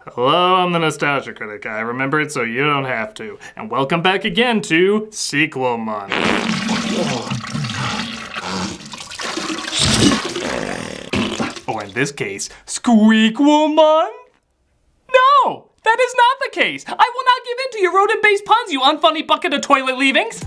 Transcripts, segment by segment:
Hello, I'm the Nostalgia Critic. I remember it so you don't have to. And welcome back again to Sequel Month. Or in this case, Squeakquel Month? No, that is not the case. I will not give in to your rodent-based puns, you unfunny bucket of toilet leavings.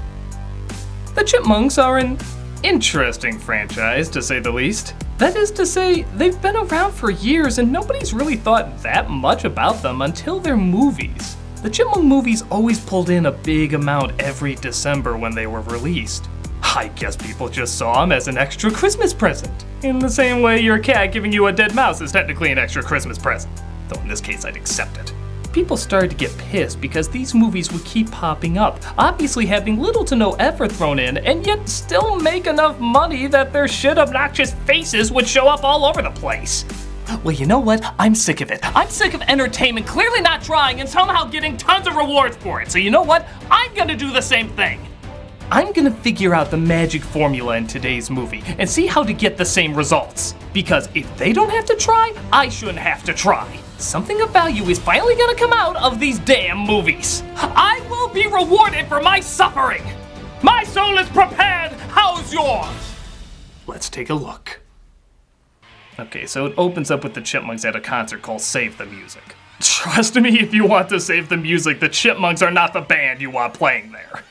The Chipmunks are an interesting franchise, to say the least. That is to say, they've been around for years and nobody's really thought that much about them until their movies. The Chipmunk movies always pulled in a big amount every December when they were released. I guess people just saw them as an extra Christmas present. In the same way your cat giving you a dead mouse is technically an extra Christmas present. Though in this case I'd accept it. People started to get pissed because these movies would keep popping up, obviously having little to no effort thrown in, and yet still make enough money that their shit obnoxious faces would show up all over the place. Well, you know what? I'm sick of it. I'm sick of entertainment clearly not trying and somehow getting tons of rewards for it. So you know what? I'm gonna do the same thing. I'm gonna figure out the magic formula in today's movie and see how to get the same results. Because if they don't have to try, I shouldn't have to try. Something of value is finally gonna come out of these damn movies. I will be rewarded for my suffering. My soul is prepared. How's yours? Let's take a look. Okay, so it opens up with the Chipmunks at a concert called Save the Music. Trust me, if you want to save the music, the Chipmunks are not the band you want playing there.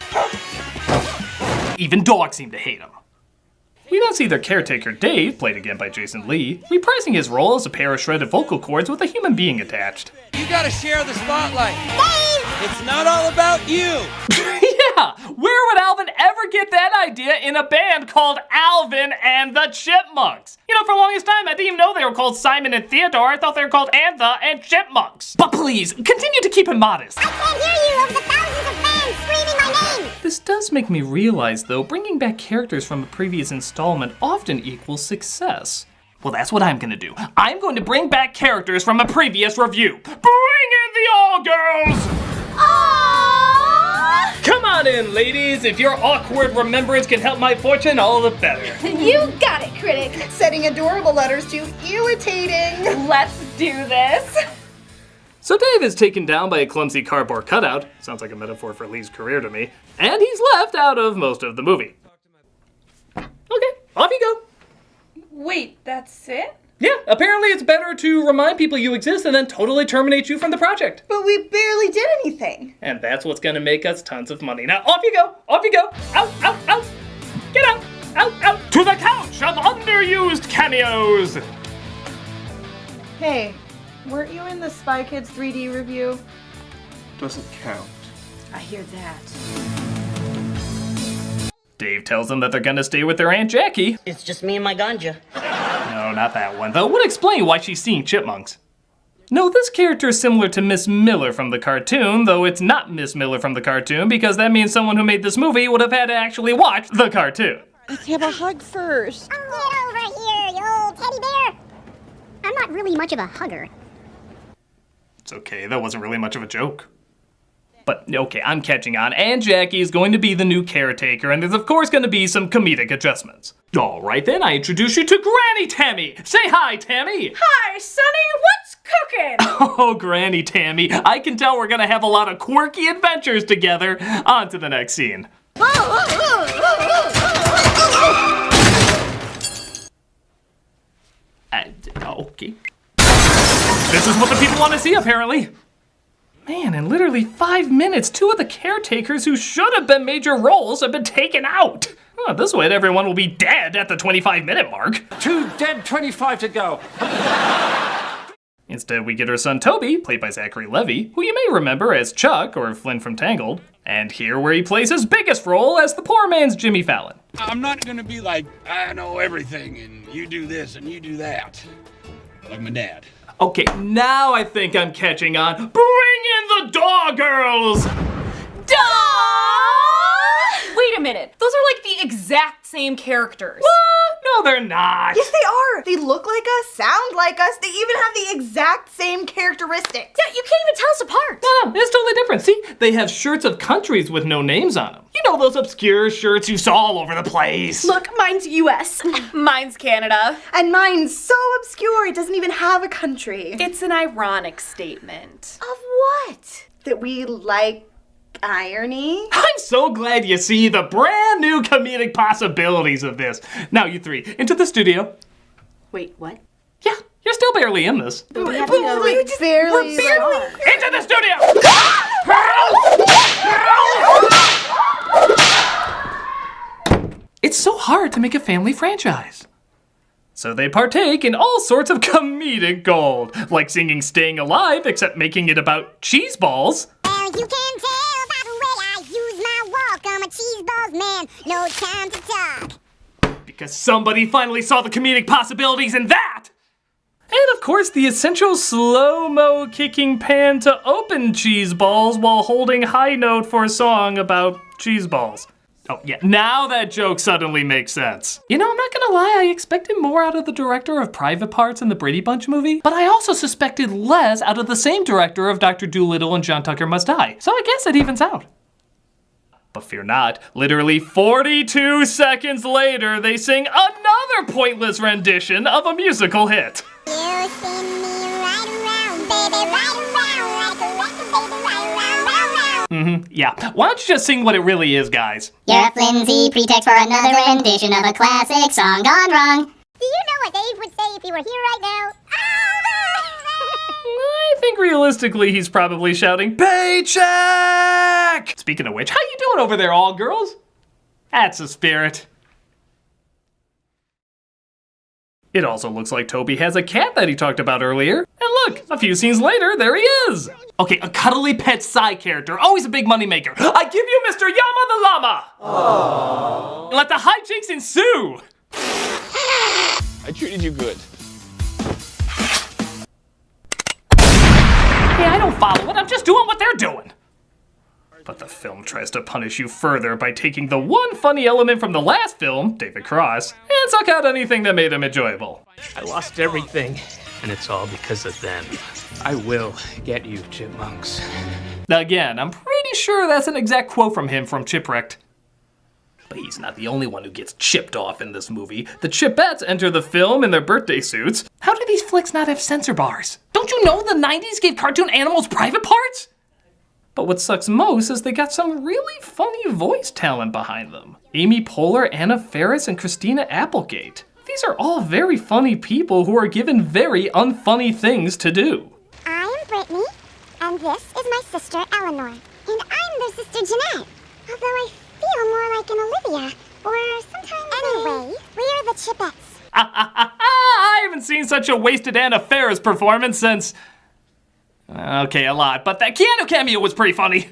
Even dogs seem to hate them. We then see their caretaker, Dave, played again by Jason Lee, reprising his role as a pair of shredded vocal cords with a human being attached. You gotta share the spotlight. Dave! It's not all about you. Yeah, where would Alvin ever get that idea in a band called Alvin and the Chipmunks? You know, for the longest time, I didn't even know they were called Simon and Theodore. I thought they were called Antha and Chipmunks. But please, continue to keep him modest. I can't hear you over the thousands of fans screaming my name. This does make me realize, though, bringing back characters from a previous installment often equals success. Well, that's what I'm gonna do. I'm going to bring back characters from a previous review. Bring in the all-girls! Aww! Come on in, ladies. If your awkward remembrance can help my fortune, all the better. You got it, Critic. Setting adorable letters to irritating. Let's do this. So Dave is taken down by a clumsy cardboard cutout. Sounds like a metaphor for Lee's career to me. And he's left out of most of the movie. Okay, off you go. Wait, that's it? Yeah, apparently it's better to remind people you exist and then totally terminate you from the project. But we barely did anything. And that's what's gonna make us tons of money. Now off you go, off you go. Out, out, out. Get out, out, out. To the couch of underused cameos. Hey, weren't you in the Spy Kids 3D review? Doesn't count. I hear that. Dave tells them that they're gonna stay with their Aunt Jackie. It's just me and my ganja. No, not that one, though. Would explain why she's seeing chipmunks. No, this character is similar to Miss Miller from the cartoon, though it's not Miss Miller from the cartoon because that means someone who made this movie would have had to actually watch the cartoon. Let's have a hug first. Get over here, you old teddy bear. I'm not really much of a hugger. It's okay, that wasn't really much of a joke. But, okay, I'm catching on. Aunt Jackie is going to be the new caretaker, and there's of course going to be some comedic adjustments. All right then, I introduce you to Granny Tammy. Say hi, Tammy. Hi, Sonny, what's cooking? Oh, Granny Tammy, I can tell we're going to have a lot of quirky adventures together. On to the next scene. Okay. This is what the people want to see, apparently. Man, in literally 5 minutes, 2 of the caretakers who should have been major roles have been taken out. Oh, this way everyone will be dead at the 25-minute mark. 2 dead, 25 to go. Instead, we get her son Toby, played by Zachary Levi, who you may remember as Chuck or Flynn from Tangled. And here where he plays his biggest role as the poor man's Jimmy Fallon. I'm not gonna be like, I know everything and you do this and you do that. Like my dad. Okay, now I think I'm catching on. Bring in the dog girls! Wait a minute, those are like the exact same characters. What? No, they're not. Yes, they are. They look like us, sound like us. They even have the exact same characteristics. Yeah, you can't even tell us apart. No, it's totally different. See, they have shirts of countries with no names on them. You know those obscure shirts you saw all over the place. Look, mine's US. Mine's Canada. And mine's so obscure, it doesn't even have a country. It's an ironic statement. Of what? That we like irony? I'm so glad you see the brand new comedic possibilities of this. Now, you three, into the studio. Wait, what? Yeah, you're still barely in this. But we have to go, like, barely. Into the studio! It's so hard to make a family franchise. So they partake in all sorts of comedic gold, like singing Staying Alive, except making it about cheese balls. Well, you can tell by the way I use my walk. I'm a cheese balls man, no time to talk. Because somebody finally saw the comedic possibilities in that! And of course, the essential slow-mo kicking pan to open cheese balls while holding high note for a song about cheese balls. Oh yeah, now that joke suddenly makes sense. You know, I'm not gonna lie, I expected more out of the director of Private Parts in the Brady Bunch movie, but I also suspected less out of the same director of Dr. Dolittle and John Tucker Must Die. So I guess it evens out. But fear not, literally 42 seconds later, they sing another pointless rendition of a musical hit. You spin me right around, baby, right around, like a record, baby, right around, round, round. Yeah, why don't you just sing what it really is, guys? You're a flimsy pretext for another rendition of a classic song gone wrong. Do you know what Dave would say if he were here right now? I think realistically he's probably shouting, "Paycheck!" Speaking of which, how you doing over there, all girls? That's the spirit. It also looks like Toby has a cat that he talked about earlier. And look, a few scenes later, there he is. Okay, a cuddly pet side character, always a big moneymaker. I give you Mr. Yama the Llama. Aww. Let the hijinks ensue. I treated you good. Hey, I don't follow it, I'm just doing what they're doing. But the film tries to punish you further by taking the one funny element from the last film, David Cross, and suck out anything that made him enjoyable. I lost everything, and it's all because of them. I will get you, chipmunks. Again, I'm pretty sure that's an exact quote from him from Chipwrecked. But he's not the only one who gets chipped off in this movie. The Chipettes enter the film in their birthday suits. How do these flicks not have censor bars? Don't you know the 90s gave cartoon animals private parts? But what sucks most is they got some really funny voice talent behind them. Amy Poehler, Anna Faris, and Christina Applegate. These are all very funny people who are given very unfunny things to do. I'm Brittany, and this is my sister Eleanor. And I'm their sister Jeanette. Although I feel more like an Olivia, or sometimes anyway, we're the Chipettes. I haven't seen such a wasted Anna Faris performance since... Okay, a lot, but that Keanu cameo was pretty funny.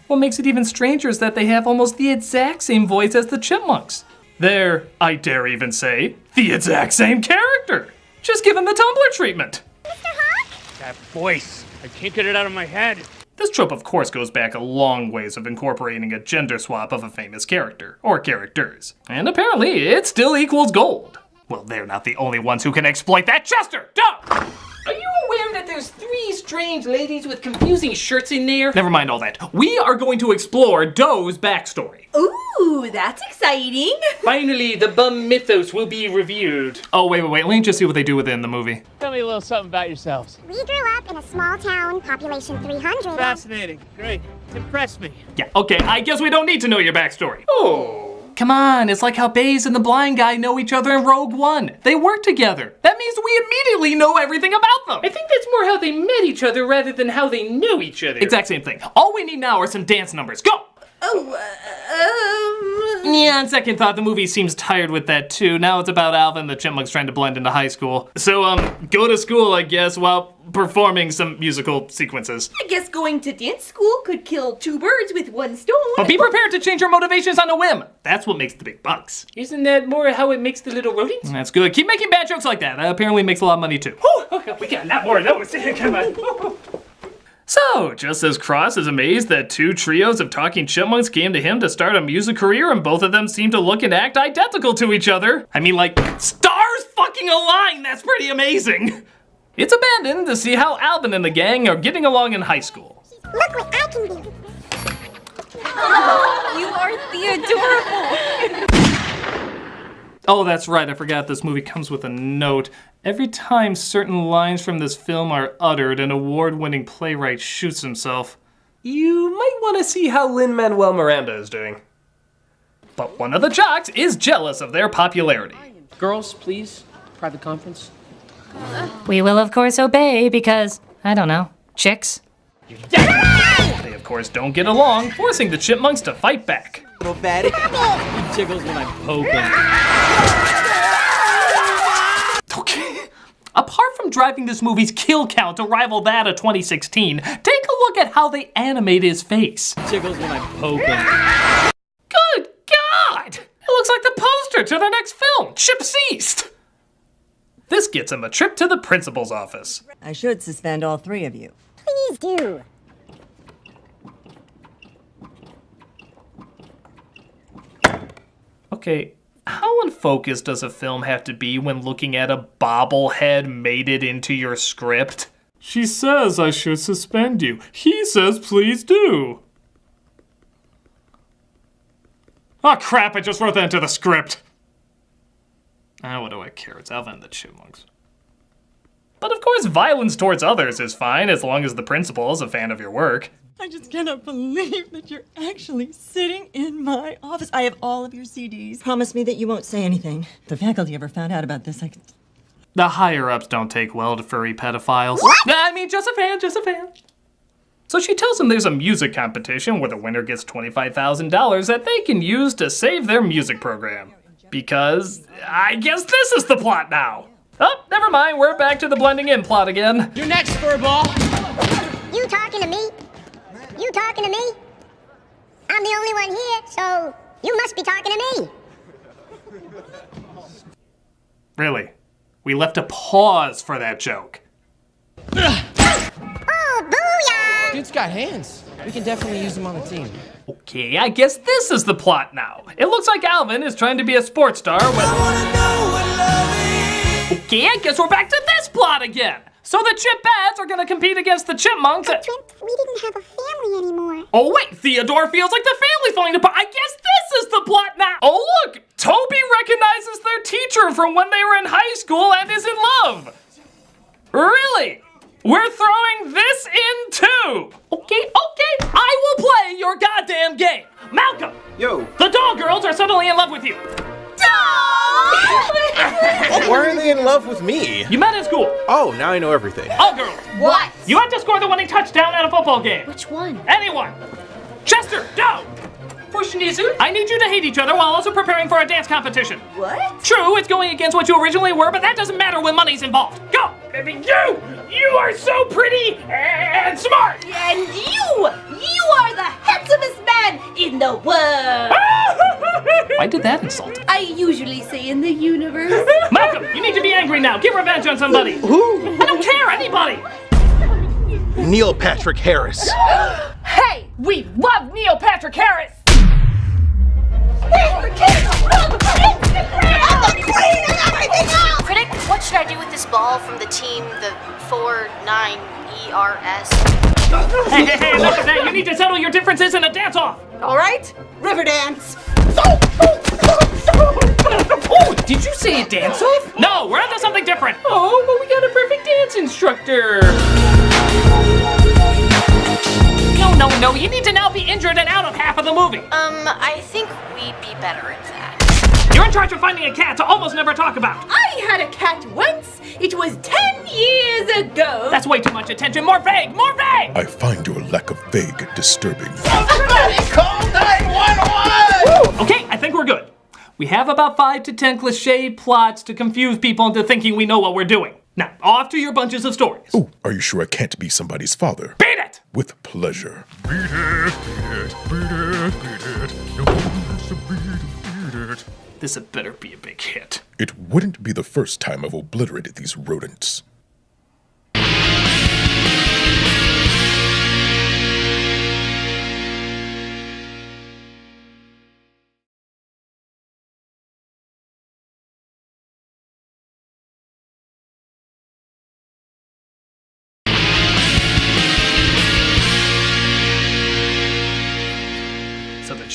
What makes it even stranger is that they have almost the exact same voice as the Chipmunks. They're, I dare even say, the exact same character. Just given the Tumblr treatment. Mr. Hawk? That voice, I can't get it out of my head. This trope, of course, goes back a long ways of incorporating a gender swap of a famous character, or characters. And apparently, it still equals gold. Well, they're not the only ones who can exploit that. Chester, duh! Are you aware that there's 3 strange ladies with confusing shirts in there? Never mind all that. We are going to explore Doe's backstory. Ooh, that's exciting. Finally, the bum mythos will be revealed. Oh, wait. Let me just see what they do with it in the movie. Tell me a little something about yourselves. We grew up in a small town, population 300. Fascinating. Great. Impress me. Yeah, okay, I guess we don't need to know your backstory. Oh. Come on, it's like how Baze and the blind guy know each other in Rogue One. They work together. That means we immediately know everything about them. I think that's more how they met each other rather than how they knew each other. Exact same thing. All we need now are some dance numbers. Go! Yeah, on second thought, the movie seems tired with that too. Now it's about Alvin the chipmunks trying to blend into high school. So, go to school, I guess, while performing some musical sequences. I guess going to dance school could kill 2 birds with 1 stone. But be prepared to change your motivations on a whim. That's what makes the big bucks. Isn't that more how it makes the little rodents? That's good. Keep making bad jokes like that. That apparently makes a lot of money too. Oh, we got a lot more of those. Come on. So, just as Cross is amazed that two trios of talking chipmunks came to him to start a music career and both of them seem to look and act identical to each other. I mean, like, stars fucking align! That's pretty amazing! It's abandoned to see how Alvin and the gang are getting along in high school. Look what I can do. You are the adorable. Oh, that's right, I forgot this movie comes with a note. Every time certain lines from this film are uttered, an award-winning playwright shoots himself. You might want to see how Lin-Manuel Miranda is doing. But one of the jocks is jealous of their popularity. Girls, please. Private conference. We will, of course, obey because, I don't know, chicks? They, of course, don't get along, forcing the chipmunks to fight back. Little fatty. He jiggles when I poke him. Okay. Apart from driving this movie's kill count to rival that of 2016, take a look at how they animate his face. Jiggles when I poke him. Good God! It looks like the poster to the next film, Chipseast! This gets him a trip to the principal's office. I should suspend all three of you. Please do. Okay, how unfocused does a film have to be when looking at a bobblehead mated into your script? She says I should suspend you. He says please do. Oh crap, I just wrote that into the script. Ah, what do I care? It's Alvin and the Chipmunks. But of course, violence towards others is fine as long as the principal is a fan of your work. I just cannot believe that you're actually sitting in my office. I have all of your CDs. Promise me that you won't say anything. If the faculty ever found out about this, I could... The higher-ups don't take well to furry pedophiles. What? I mean, just a fan, just a fan. So she tells him there's a music competition where the winner gets $25,000 that they can use to save their music program. Because I guess this is the plot now. Oh, never mind, we're back to the blending in plot again. You're next, furball. You talking to me? You talking to me? I'm the only one here, so you must be talking to me. Really? We left a pause for that joke. Oh, booyah! Dude's got hands. We can definitely use him on the team. Okay, I guess this is the plot now. It looks like Alvin is trying to be a sports star Okay, I guess we're back to this plot again. So the Chip-Bats are gonna compete against the Chipmunks. I dreamt we didn't have a family anymore. Oh wait, Theodore feels like the family's falling apart. I guess this is the plot now. Oh look, Toby recognizes their teacher from when they were in high school and is in love. Really? We're throwing this in too. Okay, I will play your goddamn game. Malcolm. Yo. The doll girls are suddenly in love with you. Why are they in love with me? You met in school. Oh, now I know everything. All girls. What? You have to score the winning touchdown at a football game. Which one? Anyone. Chester, go. I need you to hate each other while also preparing for a dance competition. What? True, it's going against what you originally were, but that doesn't matter when money's involved. Go! Baby, you are so pretty and smart. And you are the handsomest man in the world. Why did that insult him? I usually say in the universe. Malcolm, you need to be angry now. Get revenge on somebody. Who? I don't care, anybody. Neil Patrick Harris. Hey, we love Neil Patrick Harris. Critic, what should I do with this ball from the team, the 49ERS? Hey, enough of that. You need to settle your differences in a dance-off. All right, river dance. Oh, did you say a dance-off? No, we're onto something different. Oh, but we got a perfect dance instructor. No, you need to now be injured and out of half of the movie. I think we'd be better at that. You're in charge of finding a cat to almost never talk about. I had a cat once. It was 10 years ago. That's way too much attention. More vague, more vague! I find your lack of vague disturbing. Somebody call 911! Okay, I think we're good. We have about 5 to 10 cliche plots to confuse people into thinking we know what we're doing. Now, off to your bunches of stories. Oh, are you sure I can't be somebody's father? Beat it! With pleasure. Beat it, beat it, beat it. No one wants to beat it. This had better be a big hit. It wouldn't be the first time I've obliterated these rodents.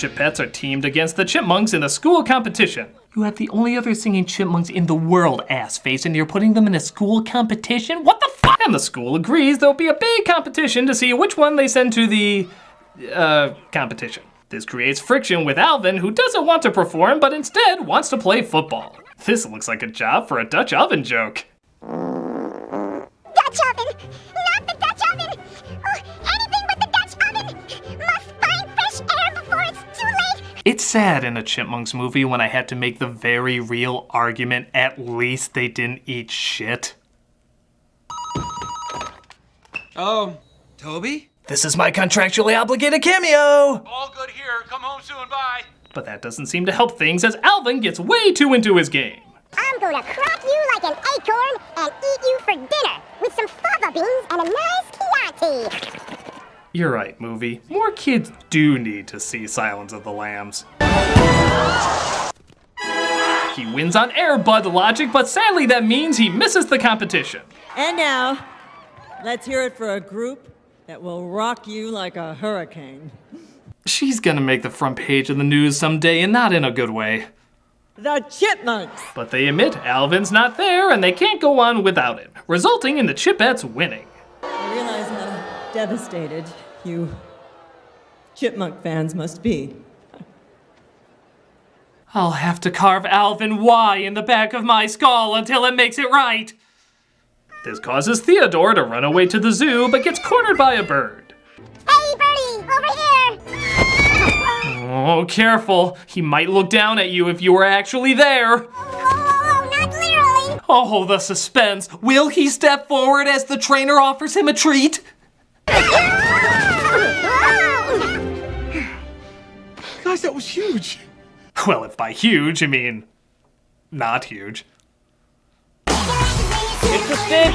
Chipettes are teamed against the chipmunks in a school competition. You have the only other singing chipmunks in the world, ass-face, and you're putting them in a school competition? What the fuck? And the school agrees there'll be a big competition to see which one they send to the, competition. This creates friction with Alvin, who doesn't want to perform, but instead wants to play football. This looks like a job for a Dutch oven joke. Dutch oven! Not the Dutch oven! Oh, anything but the Dutch oven! Must find fresh air before it's too late! It's sad in a Chipmunks movie when I had to make the very real argument, at least they didn't eat shit. Oh, Toby? This is my contractually obligated cameo! All good here. Come home soon. Bye. But that doesn't seem to help things as Alvin gets way too into his game. I'm gonna crack you like an acorn and eat you for dinner with some fava beans and a nice Chianti. You're right, movie. More kids do need to see Silence of the Lambs. He wins on Air Bud logic, but sadly that means he misses the competition. And now, let's hear it for a group that will rock you like a hurricane. She's gonna make the front page of the news someday, and not in a good way. The Chipmunks! But they admit Alvin's not there, and they can't go on without him, resulting in the Chipettes winning. I realize how devastated you Chipmunk fans must be. I'll have to carve Alvin Y in the back of my skull until it makes it right. This causes Theodore to run away to the zoo, but gets cornered by a bird. Hey, birdie, over here! Oh, careful. He might look down at you if you were actually there. Oh, not literally! Oh, the suspense. Will he step forward as the trainer offers him a treat? Guys, that was huge. Well, if by huge, I mean not huge. Interested?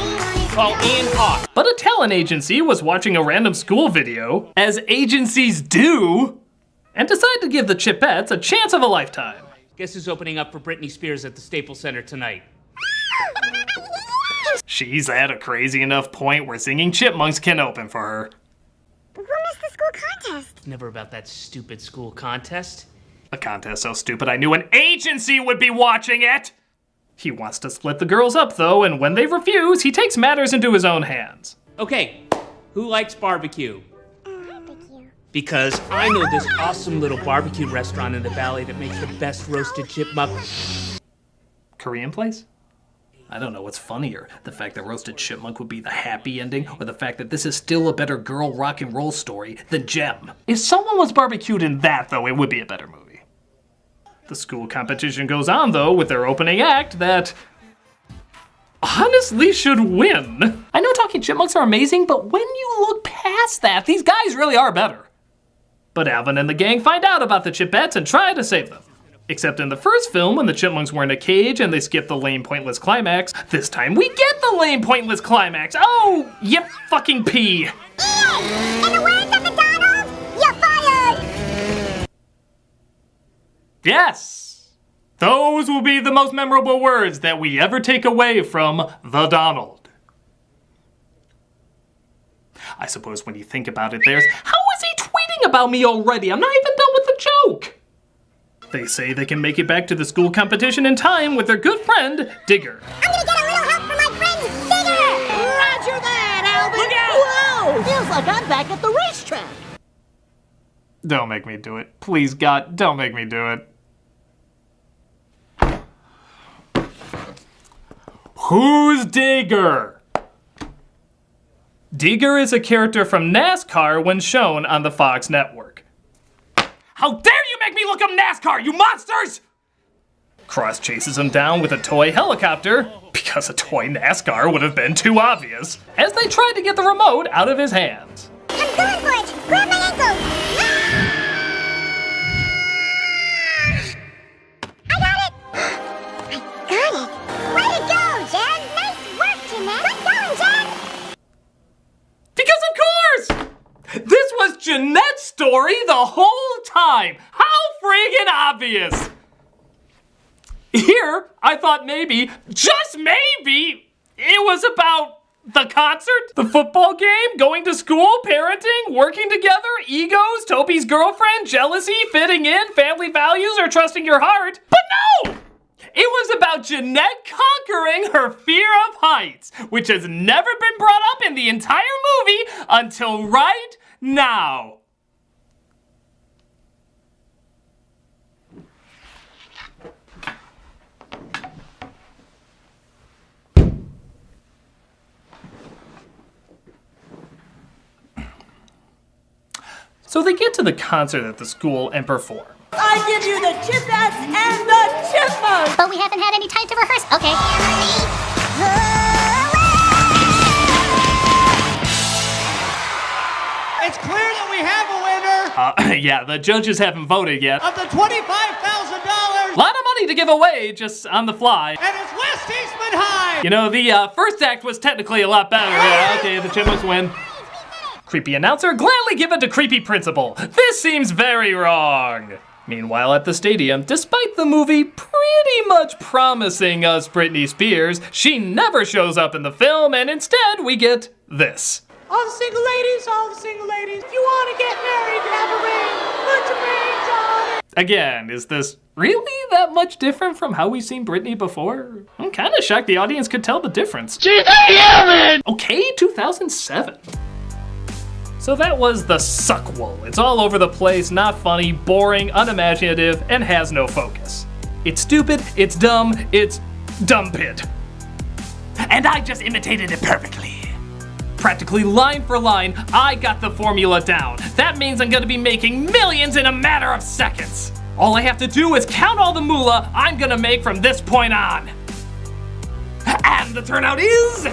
Call Ian Hawk. But a talent agency was watching a random school video, as agencies do, and decided to give the Chipettes a chance of a lifetime. Guess who's opening up for Britney Spears at the Staples Center tonight? She's at a crazy enough point where singing chipmunks can open for her. When is the school contest? It's never about that stupid school contest. A contest so stupid I knew an agency would be watching it! He wants to split the girls up though, and when they refuse, he takes matters into his own hands. Okay, who likes barbecue? Barbecue. Because I know this awesome little barbecue restaurant in the valley that makes the best roasted chipmunk. Korean place? I don't know what's funnier, the fact that Roasted Chipmunk would be the happy ending, or the fact that this is still a better girl rock and roll story than Gem. If someone was barbecued in that though, it would be a better movie. The school competition goes on though with their opening act that honestly should win. I know Talking Chipmunks are amazing, but when you look past that, these guys really are better. But Alvin and the gang find out about the Chipettes and try to save them. Except in the first film, when the chipmunks were in a cage and they skipped the lame, pointless climax, this time we get the lame, pointless climax. Oh, yep, fucking pee. Ian! In the words of the Donald, you're fired! Yes! Those will be the most memorable words that we ever take away from the Donald. I suppose when you think about it, there's, how is he tweeting about me already? I'm not even done with the joke. They say they can make it back to the school competition in time with their good friend, Digger. I'm gonna get a little help from my friend, Digger! Roger that, Alvin! Look out! Whoa! Feels like I'm back at the racetrack. Don't make me do it. Please, God, don't make me do it. Who's Digger? Digger is a character from NASCAR when shown on the Fox network. How dare you make me look up NASCAR, you monsters! Cross chases him down with a toy helicopter, because a toy NASCAR would have been too obvious, as they tried to get the remote out of his hands. I'm going for it! Grab my ankle! I got it! Way to go, Jen! Nice work, Jeanette! Good going, Jen! Because of course! This was Jeanette's story the whole time! How friggin' obvious! Here, I thought maybe, just maybe, it was about The concert? The football game? Going to school? Parenting? Working together? Egos? Toby's girlfriend? Jealousy? Fitting in? Family values? Or trusting your heart? But no! It was about Jeanette conquering her fear of heights, which has never been brought up in the entire movie until right now. So they get to the concert at the school and perform. I give you the chipettes and the chipmunks! But we haven't had any time to rehearse. Okay. It's clear that we have a winner Yeah, the judges haven't voted yet. of the $25,000, Lot of money to give away just on the fly. and it's West Eastman High! You know, the first act was technically a lot better. Yeah, okay, the chipmunks win. Creepy announcer, gladly give it to creepy principal. This seems very wrong. Meanwhile, at the stadium, despite the movie pretty much promising us Britney Spears, she never shows up in the film, and instead we get this. All the single ladies, if you want to get married, have a ring, put your rings on. Again, is this really that much different from how we've seen Britney before? I'm kind of shocked the audience could tell the difference. Okay, 2007. So that was the squeakquel. It's all over the place, not funny, boring, unimaginative, and has no focus. It's stupid, it's dumb pit. And I just imitated it perfectly. Practically line for line, I got the formula down. That means I'm gonna be making millions in a matter of seconds. All I have to do is count all the moolah I'm gonna make from this point on. And the turnout is...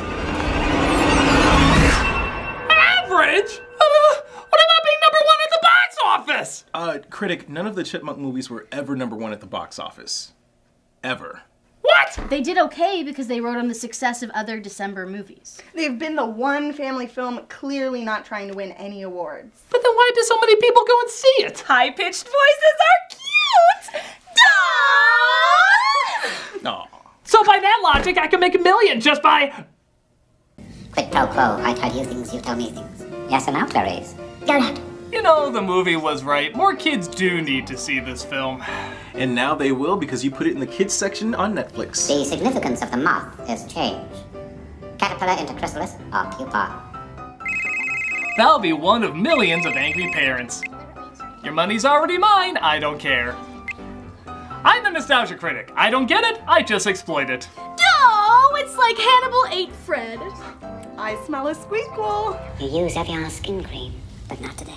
average? What about being number one at the box office? Critic, none of the Chipmunk movies were ever #1 at the box office. Ever. What? They did okay because they rode on the success of other December movies. They've been the one family film clearly not trying to win any awards. But then why do so many people go and see it? High-pitched voices are cute! Duh! Aw. So by that logic, I can make $1 million just by... Quid pro quo. I tell you things, you tell me things. Yes and no, Clarice. Go ahead. You know, the movie was right. More kids do need to see this film. And now they will because you put it in the kids section on Netflix. The significance of the moth is change. Caterpillar into chrysalis or pupa. That'll be one of millions of angry parents. Your money's already mine, I don't care. I'm the nostalgia critic. I don't get it, I just exploit it. No, it's like Hannibal ate Fred. I smell a squeakquel. You use Evian skin cream, but not today.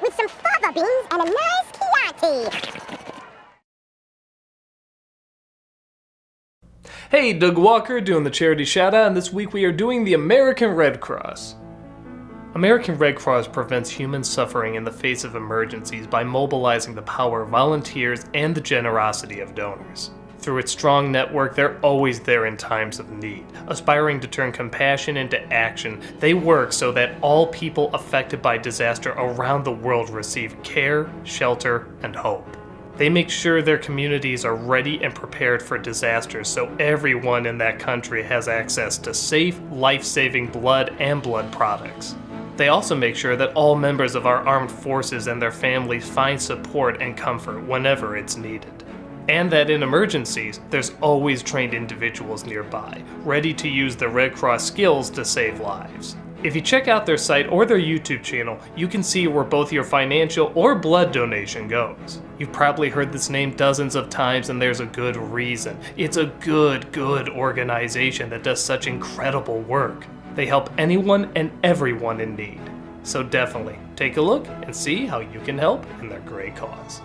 With some fava beans and a nice Chianti. Hey, Doug Walker doing the charity shout-out, and this week we are doing the American Red Cross. American Red Cross prevents human suffering in the face of emergencies by mobilizing the power of volunteers and the generosity of donors. Through its strong network, they're always there in times of need. Aspiring to turn compassion into action, they work so that all people affected by disaster around the world receive care, shelter, and hope. They make sure their communities are ready and prepared for disasters so everyone in that country has access to safe, life-saving blood and blood products. They also make sure that all members of our armed forces and their families find support and comfort whenever it's needed. And that in emergencies, there's always trained individuals nearby, ready to use the Red Cross skills to save lives. If you check out their site or their YouTube channel, you can see where both your financial or blood donation goes. You've probably heard this name dozens of times, and there's a good reason. It's a good organization that does such incredible work. They help anyone and everyone in need. So definitely take a look and see how you can help in their great cause.